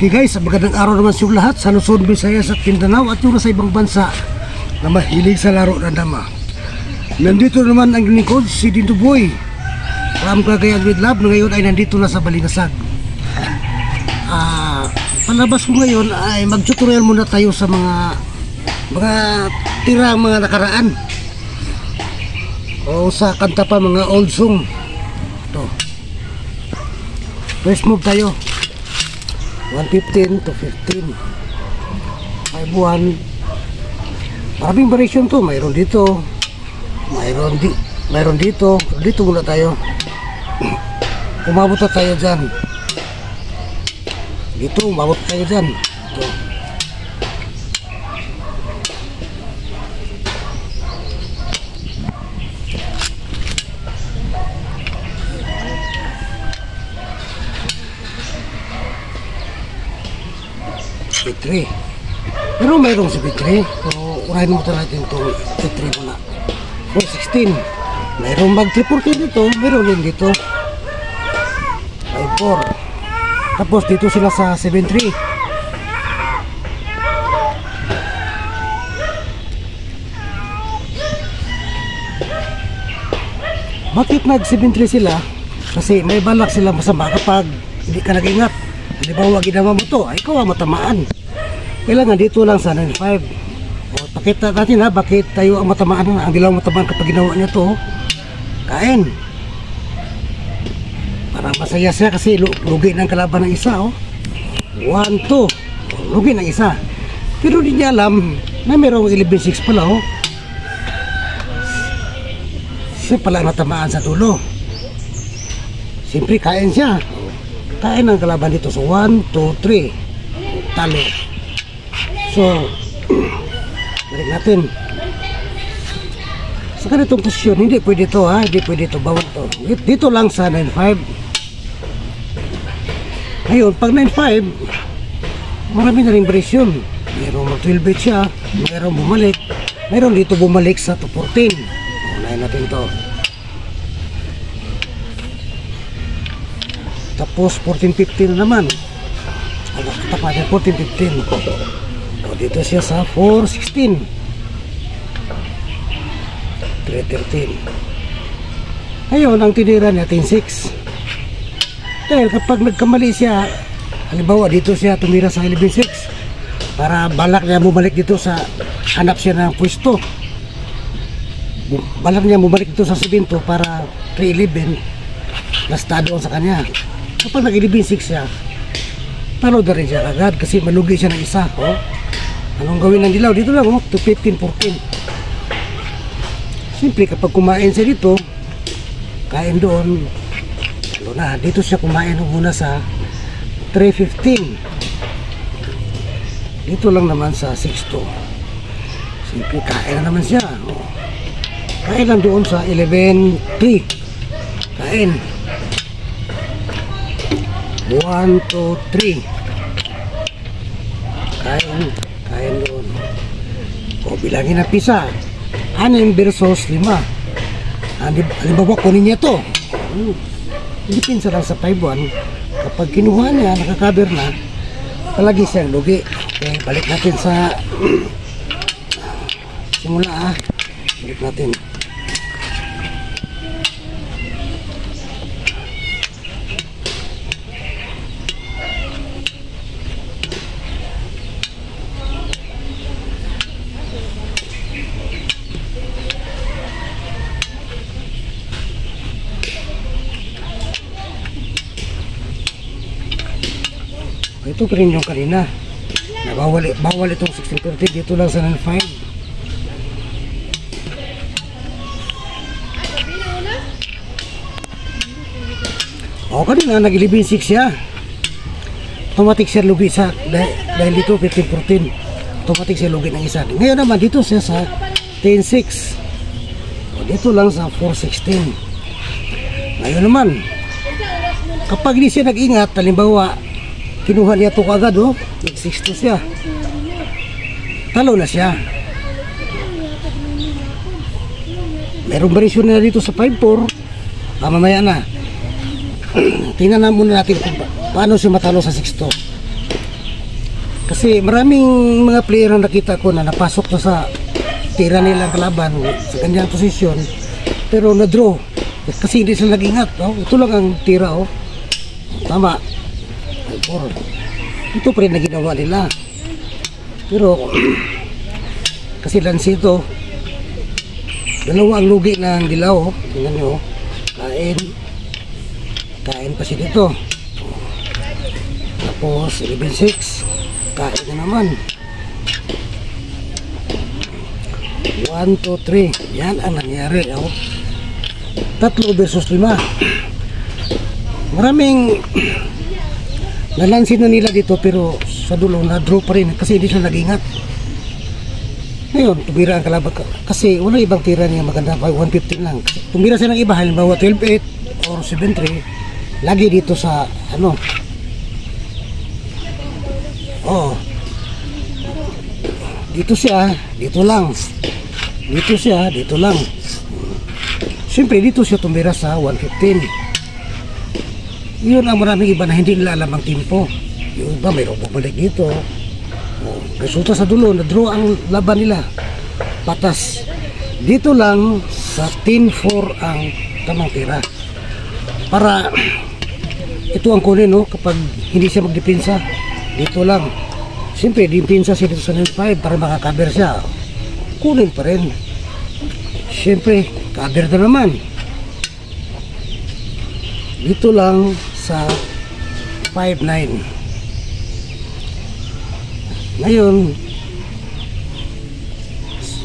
Okay guys, magandang araw naman sa lahat sa Luzon, Visayas at Mindanao at yung sa ibang bansa na mahilig sa laro ng dama. Nandito naman ang lingkod, si Dinto Boy from Cagayan with Love, na ngayon ay nandito na sa Balingasag. Palabas ko ngayon ay mag-tutorial muna tayo sa mga tira, mga nakaraan o sa kanta pa, mga old song. Ito, first move tayo 115 to 15 5-1. Maraming variation to, mayroon dito, mayroon dito muna tayo. Umabot na tayo dyan, dito umabot tayo dyan. Ito, P3, pero mayroong si P3, so urahin mo natin itong P3 muna. 416, mayroong mag 314 dito, mayroon din dito 54, tapos dito sila sa 73. Bakit nag 73 sila? Kasi may balak sila masama kapag hindi ka nag-ingat. Halimbawa, ginawa mo to, ay ikaw ang matamaan. Kailangan dito lang sa 95. O, pakita natin ha, bakit tayo ang matamaan, ang dilaw matamaan kapag ginawa niya to. Kain. Para masaya siya kasi lugi ng kalaban ng isa. 1, 2. Lugi ng isa. Pero di niya alam na mayroong 11-6 pala. Siya pala matamaan sa dulo. Siyempre kain siya. Kain ang kalaban dito. So 1, 2, 3 talo. So balik natin sa ganitong posisyon. Hindi pwede to ha, hindi pwede to, bawal to. Dito lang sa 9-5. Ngayon pag 9-5 marami na rin variation. Mayroong mag 12 bit siya, mayroong bumalik, mayroong dito bumalik sa 214. Unahin natin to. Tapos 14-15 na naman. Tapat natin 14-15. O, dito siya sa 4-16. 3-13. Ngayon ang tinira niya 10-6. Dahil kapag nagkamali siya, halimbawa dito siya tumira sa 11-6, para balak niya bumalik dito sa, hanap siya ng pwesto, balak niya bumalik dito sa 7 para 3-11 lasta doon sa kanya. Kapag nag-11-6 siya, talo na rin siya agad kasi malugi siya ng isa. Anong gawin ng dilaw? Dito lang, 2-15-14. Simple, kapag kumain siya dito, kain doon, talo na. Dito siya kumain muna sa 3-15. Dito lang naman sa 6-2. Simple, kain na naman siya. Kain lang doon sa 11-3. Kain. 1, 2, 3. Kain doon. O, bilangin na pisa. 6 versus 5. Halimbawa, kunin niya to. Hindi pinsa lang sa 5-1. Kapag kinuha niya, nakakaber na, palagi siyang lugi. Okay, balik natin sa simula. Balik natin. Ito pa rin yung kanina na bawal itong 1630, dito lang sa 9-5. O, kanina nag-11-6 siya, automatic siya lugi sa dahil dito 15-14, automatic siya lugi ng isa. Ngayon naman dito siya sa 10-6. O, dito lang sa 4-16. Ngayon naman kapag hindi siya nag-ingat, halimbawa kinuha niya ito kagad, nag-6-2 siya, talo na siya. Mayroong variation na dito sa 5-4. Mamaya na. Tingnan na muna natin kung paano siya matalo sa 6-2. Kasi maraming mga player ang nakita ko na napasok na sa tira nilang kalaban sa kanyang posisyon, pero na-draw kasi hindi sila nag-ingat. Oh. Ito lang ang tira. Oh. Tama. Ito pa rin na ginawa nila. Pero kasi Lancito, dalawa ang lugi ng dilaw. Oh. Tingnan nyo. Kain pa siya dito. Tapos 11-6, kain na naman. 1, 2, 3. Yan ang nangyari. Oh. 3 versus 5. Maraming nalansin na nila dito, pero sa dulo na draw pa rin kasi hindi sila nag-ingat. Ngayon tumira ang kalaban kasi wala ibang tira niya maganda, 115 lang. Tumira siya ng iba, halimbawa 12-8 or 7-3 lagi dito sa ano. Oh, dito siya, dito lang. Dito siya, dito lang. Siyempre dito siya tumira sa 115. Yun ang maraming iba na hindi nila alam ang tempo. Yung iba mayroong bumalik dito. Resulta sa dulo, na-draw ang laban nila. Patas. Dito lang sa 10-4 ang tamang tira. Para ito ang kunin, no? Kapag hindi siya magdepensa, dito lang. Siyempre, depensa siya dito sa 9-5 para makakaber siya. Kunin pa rin. Siyempre, cover na naman. Dito lang sa 5-9. Ngayon,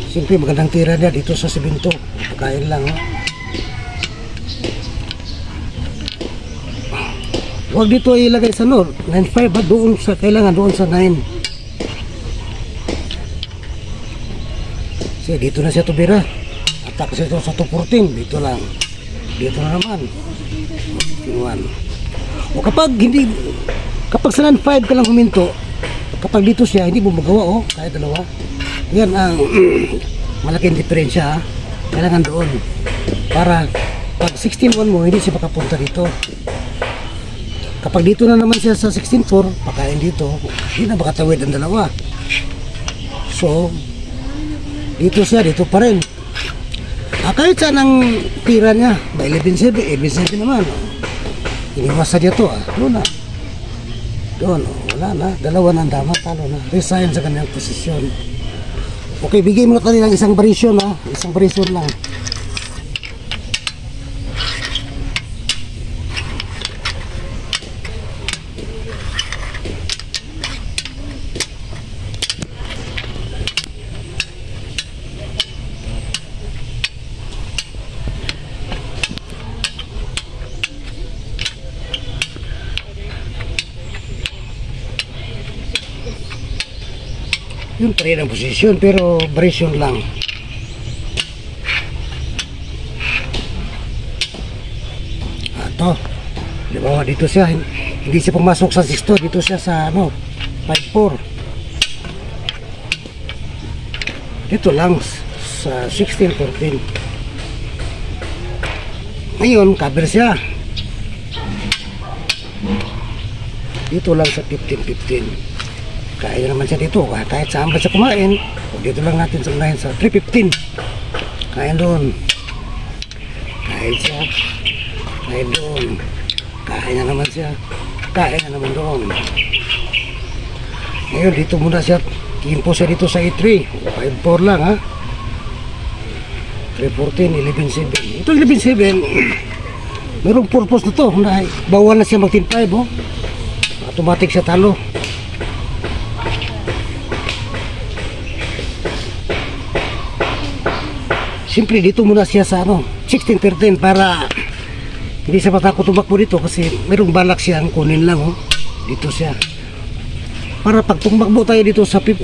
siyempre magandang tira niya dito sa 7-2. Pagkain lang. Huwag dito ilagay sa 9-5 ba? Doon sa, kailangan doon sa 9. Kasi dito na siya tumira. Atak siya sa 214. Dito lang. Dito na naman. 1. O kapag hindi, kapag sa 9-5 ka lang huminto, kapag dito siya, hindi mo magawa, oh, kahit dalawa. Yan ang malaking diferensya. Kailangan doon. Para pag 16-1 mo, hindi siya makapunta dito. Kapag dito na naman siya sa 16-4, pakain dito, hindi na makatawid ang dalawa. So, dito siya, dito pa rin. Kahit saan ang tira niya, by 11-7, 11-7 naman. Iniwasan niya to, doon na. Doon, wala na. Dalawa na ang dama, talo na. Resign sa kanyang posisyon. Okay, bigay mo na tayo ng isang varisyon, ha. Isang varisyon lang. Yun pa rin ang posisyon, pero varisyon lang. Ito, di ba dito siya, hindi siya pumasok sa 6-2, dito siya sa ano, 5-4. Dito lang sa 16-14. Ngayon, cover siya. Dito lang sa 15-15. Kaya naman siya dito, kahit saan ba siya kumain, dito lang natin sa unahin sa 315. Kain doon. Kain siya. Kain doon. Kain na naman siya. Kain na naman doon. Ngayon, dito muna siya. Kimpo siya dito sa E3. 5-4 lang, ha. 314, 11-7. Ito 11-7. Mayroong purpose na to. Bawal na siya mag-10-5, oh. Automatic siya talo. Siyempre dito muna siya sa ano, 16-13 para hindi siya matakot tumakbo dito kasi mayroong balak siyang kunin lang, oh. Dito siya. Para pag tumakbo tayo dito sa 15,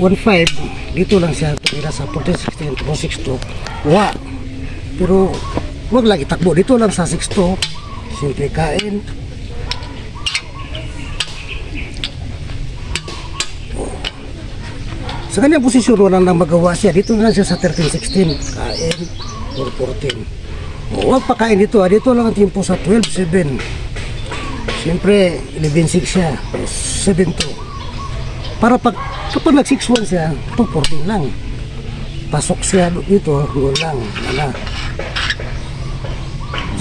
dito lang siya tumira sa 14-16, 2-6-2. Wa. Pero wag lagi takbo dito lang sa 6-2. Siyempre kain. Sa kanyang posisyon, walang nang magawa siya. Dito na siya sa 13-16. Kain, 4-14. Huwag pa kain dito. Dito lang ang tempo sa 12-7. Siyempre, 11-6 siya. 7-2. Para kapag nag 6-1 siya, ito 14 lang. Pasok siya dito, gol lang. Wala.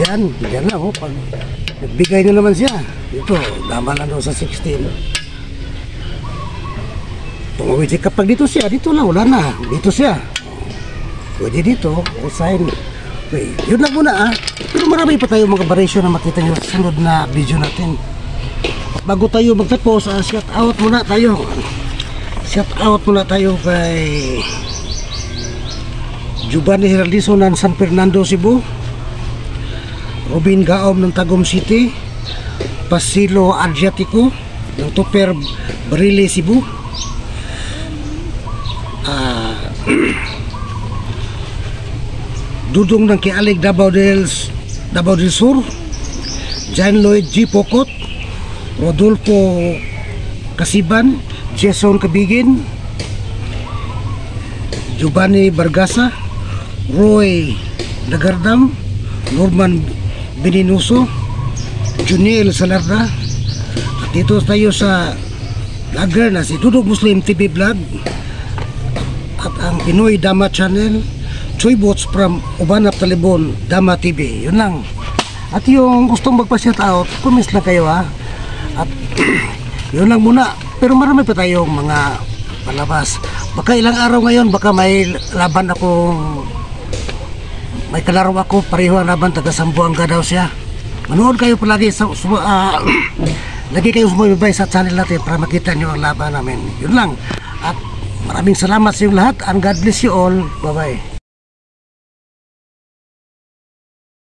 Diyan lang, oh. Pag nagbigay na naman siya, ito, dama na doon sa 16. Tumawid siya. Kapag dito siya, dito lang, wala na. Dito siya. Pwede dito, sign. Okay, yun lang muna Pero marami pa tayo mga variation na makita nyo sa sunod na video natin. Bago tayo magtapos, shout out muna tayo. Shout out muna tayo kay Giovanni Heraldizo ng San Fernando, Cebu, Robin Gaom ng Tagum City, Pasilo Adriatico ng Tupper Barile, Cebu, Dudong ng Kialig, Davao del Sur, John Lloyd G. Pocot, Rodolfo Kasiban, Jason Kabigin, Giovanni Bargasa, Roy Dagardam, Norman Beninuso, Juniel Salarda. At dito tayo sa vlogger na si Dudong Muslim TV Vlog at ang Pinoy Dama Channel, Choy Boats from Ubanap Talibon Dama TV. Yun lang. At yung gustong magpa-shout out, comment lang kayo At yun lang muna. Pero marami pa tayong mga palabas. Baka ilang araw ngayon, baka may laban akong, may kalaro ako, pareho ang laban, taga Sambuanga daw siya. Manood kayo palagi lagi kayo sumabay sa channel natin para makita nyo ang laban namin. Yun lang. At maraming salamat sa inyong lahat and God bless you all. Bye bye.